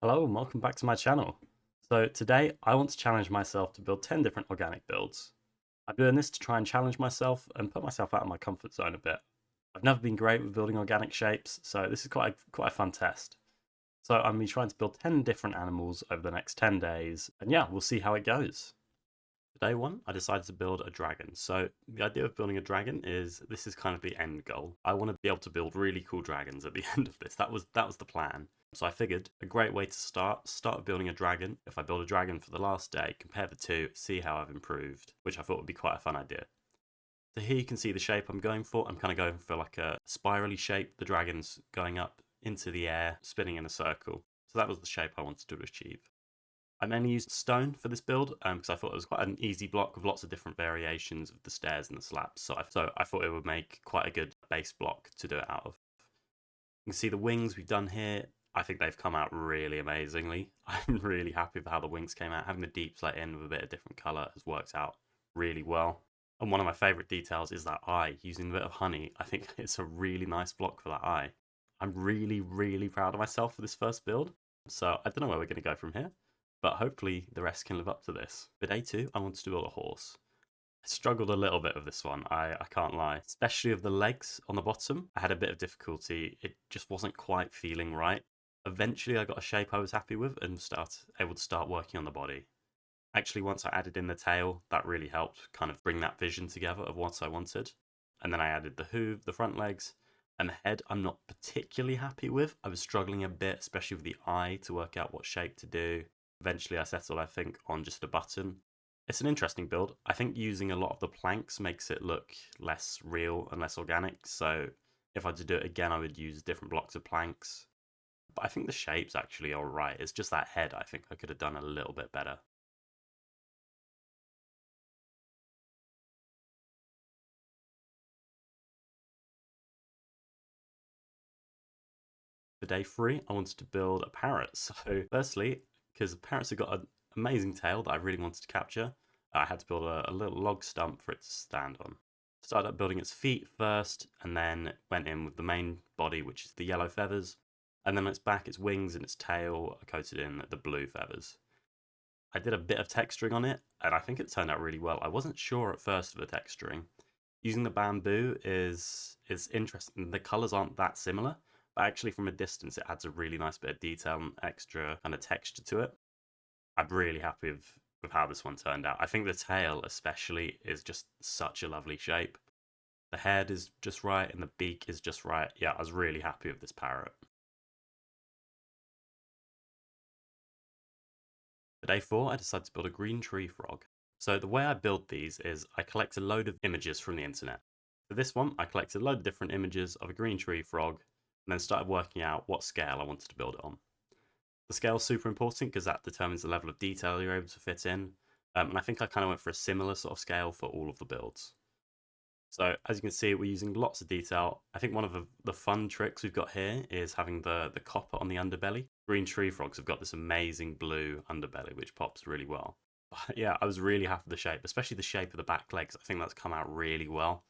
Hello and welcome back to my channel. So today I want to challenge myself to build 10 different organic builds. I'm doing this to try and challenge myself and put myself out of my comfort zone a bit. I've never been great with building organic shapes, so this is quite a fun test. So I'm going to be trying to build 10 different animals over the next 10 days, and yeah, we'll see how it goes. For day one, I decided to build a dragon. So the idea of building a dragon is this is kind of the end goal. I want to be able to build really cool dragons at the end of this. That was the plan. So I figured a great way to start building a dragon. If I build a dragon for the last day, compare the two, see how I've improved, which I thought would be quite a fun idea. So here you can see the shape I'm going for. I'm kind of going for like a spirally shape. The dragon's going up into the air, spinning in a circle. So that was the shape I wanted to achieve. I mainly used stone for this build because I thought it was quite an easy block with lots of different variations of the stairs and the slabs. So I thought it would make quite a good base block to do it out of. You can see the wings we've done here. I think they've come out really amazingly. I'm really happy with how the wings came out. Having the deep slate in with a bit of different colour has worked out really well. And one of my favourite details is that eye, using a bit of honey. I think it's a really nice block for that eye. I'm really, really proud of myself for this first build. So I don't know where we're going to go from here, but hopefully the rest can live up to this. For day two, I wanted to build a horse. I struggled a little bit with this one, I can't lie. Especially with the legs on the bottom, I had a bit of difficulty. It just wasn't quite feeling right. Eventually I got a shape I was happy with and able to start working on the body. Actually, once I added in the tail, that really helped kind of bring that vision together of what I wanted. And then I added the hoof, the front legs, and the head I'm not particularly happy with. I was struggling a bit, especially with the eye, to work out what shape to do. Eventually I settled, I think, on just a button. It's an interesting build. I think using a lot of the planks makes it look less real and less organic. So if I had to do it again, I would use different blocks of planks. But I think the shape's actually alright. It's just that head I think I could have done a little bit better. For day three, I wanted to build a parrot. So firstly, because parrots have got an amazing tail that I really wanted to capture, I had to build a little log stump for it to stand on. Started up building its feet first, and then went in with the main body, which is the yellow feathers, and then its back, its wings, and its tail are coated in the blue feathers. I did a bit of texturing on it, and I think it turned out really well. I wasn't sure at first of the texturing. Using the bamboo is interesting. The colours aren't that similar, but actually from a distance it adds a really nice bit of detail and extra kind of texture to it. I'm really happy with how this one turned out. I think the tail especially is just such a lovely shape. The head is just right and the beak is just right. Yeah, I was really happy with this parrot. For day four, I decided to build a green tree frog. So the way I build these is I collect a load of images from the internet. For this one, I collected a load of different images of a green tree frog and then started working out what scale I wanted to build it on. The scale is super important because that determines the level of detail you're able to fit in. And I think I kind of went for a similar sort of scale for all of the builds. So as you can see, we're using lots of detail. I think one of the fun tricks we've got here is having the copper on the underbelly. Green tree frogs have got this amazing blue underbelly, which pops really well. But yeah, I was really happy with the shape, especially the shape of the back legs. I think that's come out really well.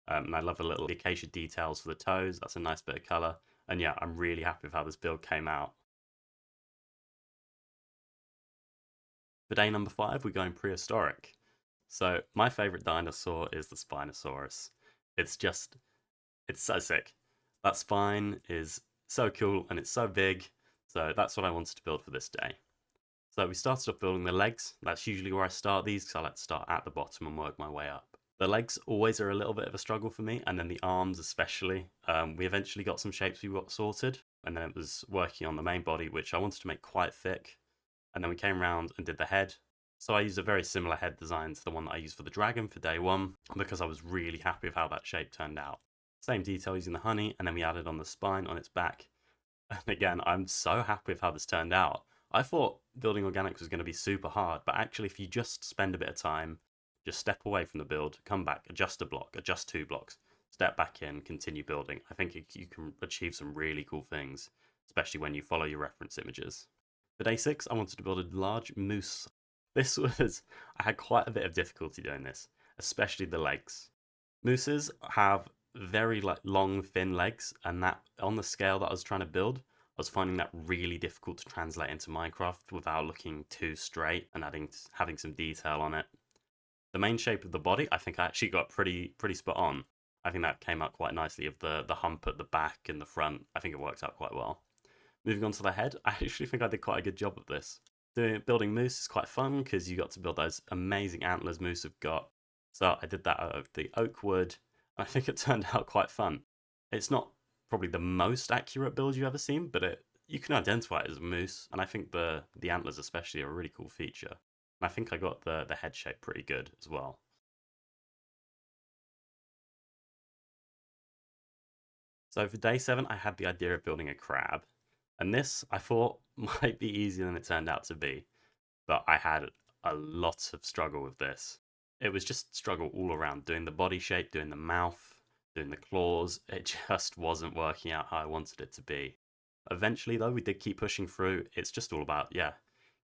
And I love the little acacia details for the toes. That's a nice bit of colour. And yeah, I'm really happy with how this build came out. For day number 5, we're going prehistoric. So my favourite dinosaur is the Spinosaurus. It's so sick. That spine is so cool and it's so big. So that's what I wanted to build for this day. So we started off building the legs. That's usually where I start these because I like to start at the bottom and work my way up. The legs always are a little bit of a struggle for me, and then the arms especially. We eventually got some shapes we got sorted, and then it was working on the main body, which I wanted to make quite thick. And then we came around and did the head. So I used a very similar head design to the one that I used for the dragon for day one, because I was really happy with how that shape turned out. Same detail using the honey, and then we added on the spine on its back. And again, I'm so happy with how this turned out. I thought building organics was going to be super hard, but actually if you just spend a bit of time, just step away from the build, come back, adjust a block, adjust 2 blocks, step back in, continue building, I think you can achieve some really cool things, especially when you follow your reference images. For day 6, I wanted to build a large moose. I had quite a bit of difficulty doing this, especially the legs. Mooses have very long, thin legs, and that on the scale that I was trying to build, was finding that really difficult to translate into Minecraft without looking too straight and having some detail on it. The main shape of the body, I think I actually got pretty spot on. I think that came out quite nicely of the hump at the back and the front. I think it worked out quite well. Moving on to the head, I actually think I did quite a good job of this. Building Moose is quite fun because you got to build those amazing antlers Moose have got. So I did that out of the oak wood, and I think it turned out quite fun. It's not probably the most accurate build you've ever seen, but you can identify it as a moose, and I think the antlers especially are a really cool feature. And I think I got the head shape pretty good as well. So for day 7, I had the idea of building a crab, and this I thought might be easier than it turned out to be, but I had a lot of struggle with this. It was just struggle all around, doing the body shape, doing the mouth, doing the claws. It just wasn't working out how I wanted it to be. Eventually, though, we did keep pushing through. It's just all about, yeah,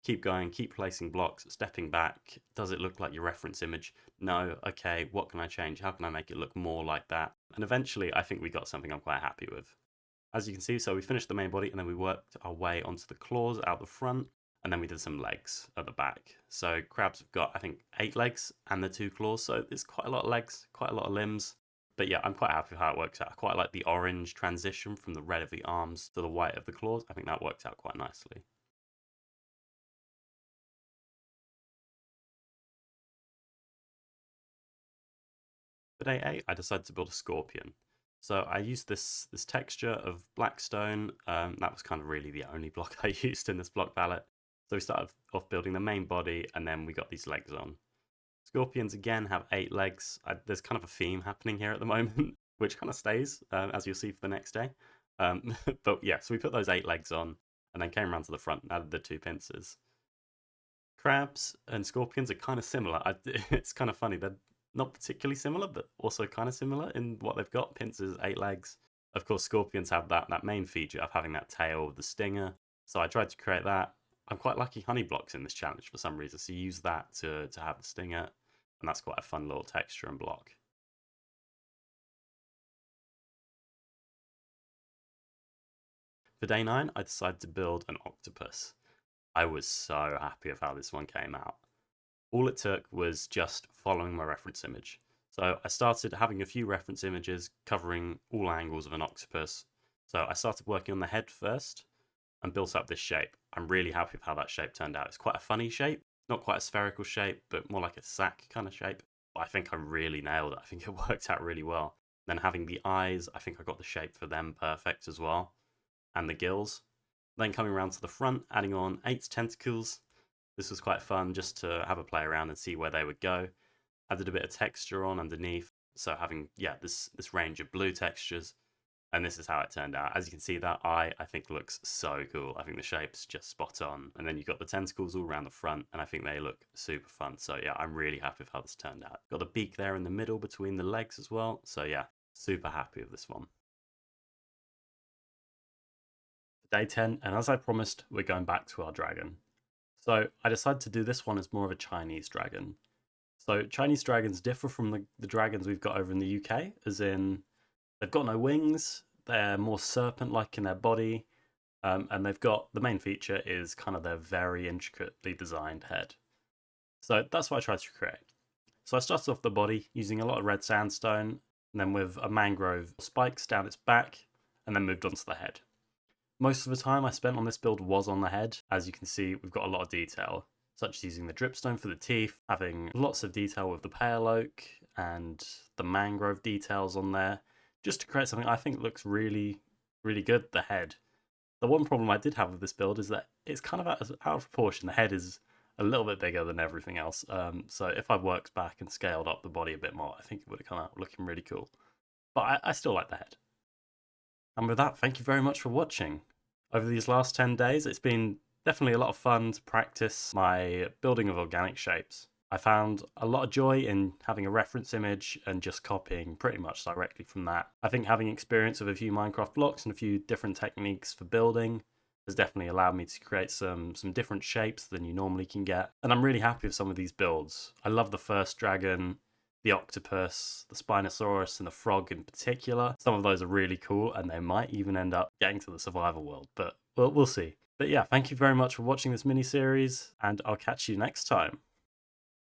keep going, keep placing blocks, stepping back. Does it look like your reference image? No. Okay, what can I change? How can I make it look more like that? And eventually, I think we got something I'm quite happy with. As you can see, so we finished the main body and then we worked our way onto the claws out the front, and then we did some legs at the back. So crabs have got, I think, 8 legs and the 2 claws, so there's quite a lot of legs, quite a lot of limbs. But yeah, I'm quite happy with how it works out. I quite like the orange transition from the red of the arms to the white of the claws. I think that worked out quite nicely. For day 8, I decided to build a scorpion. So I used this texture of black stone. That was kind of really the only block I used in this block palette. So we started off building the main body, and then we got these legs on. Scorpions again have 8 legs. There's kind of a theme happening here at the moment, which kind of stays, as you'll see for the next day. But yeah, so we put those 8 legs on, and then came around to the front and added the 2 pincers. Crabs and scorpions are kind of similar. It's kind of funny. They're not particularly similar, but also kind of similar in what they've got. Pincers, 8 legs. Of course, scorpions have that main feature of having that tail with the stinger. So I tried to create that. I'm quite lucky honey blocks in this challenge for some reason. So you use that to have the stinger. And that's quite a fun little texture and block. For day 9, I decided to build an octopus. I was so happy with how this one came out. All it took was just following my reference image. So I started having a few reference images covering all angles of an octopus. So I started working on the head first and built up this shape. I'm really happy with how that shape turned out. It's quite a funny shape, not quite a spherical shape, but more like a sack kind of shape. But I think I really nailed it. I think it worked out really well. Then having the eyes, I think I got the shape for them perfect as well. And the gills. Then coming around to the front, adding on 8 tentacles. This was quite fun just to have a play around and see where they would go. Added a bit of texture on underneath, so having, yeah, this range of blue textures. And this is how it turned out. As you can see, that eye, I think, looks so cool. I think the shape's just spot on. And then you've got the tentacles all around the front, and I think they look super fun. So yeah, I'm really happy with how this turned out. Got the beak there in the middle between the legs as well. So yeah, super happy with this one. Day 10, and as I promised, we're going back to our dragon. So I decided to do this one as more of a Chinese dragon. So Chinese dragons differ from the dragons we've got over in the UK, as in they've got no wings, they're more serpent-like in their body, and they've got, the main feature is kind of their very intricately designed head. So that's what I tried to create. So I started off the body using a lot of red sandstone, and then with a mangrove spikes down its back, and then moved on to the head. Most of the time I spent on this build was on the head. As you can see, we've got a lot of detail, such as using the dripstone for the teeth, having lots of detail with the pale oak and the mangrove details on there, just to create something I think looks really, really good, the head. The one problem I did have with this build is that it's kind of out of proportion. The head is a little bit bigger than everything else, so if I worked back and scaled up the body a bit more, I think it would have come out looking really cool. But I still like the head. And with that, thank you very much for watching. Over these last 10 days, it's been definitely a lot of fun to practice my building of organic shapes. I found a lot of joy in having a reference image and just copying pretty much directly from that. I think having experience with a few Minecraft blocks and a few different techniques for building has definitely allowed me to create some different shapes than you normally can get. And I'm really happy with some of these builds. I love the first dragon. the octopus, the Spinosaurus, and the frog in particular. Some of those are really cool, and they might even end up getting to the survival world, but we'll see. But yeah, thank you very much for watching this mini-series, and I'll catch you next time.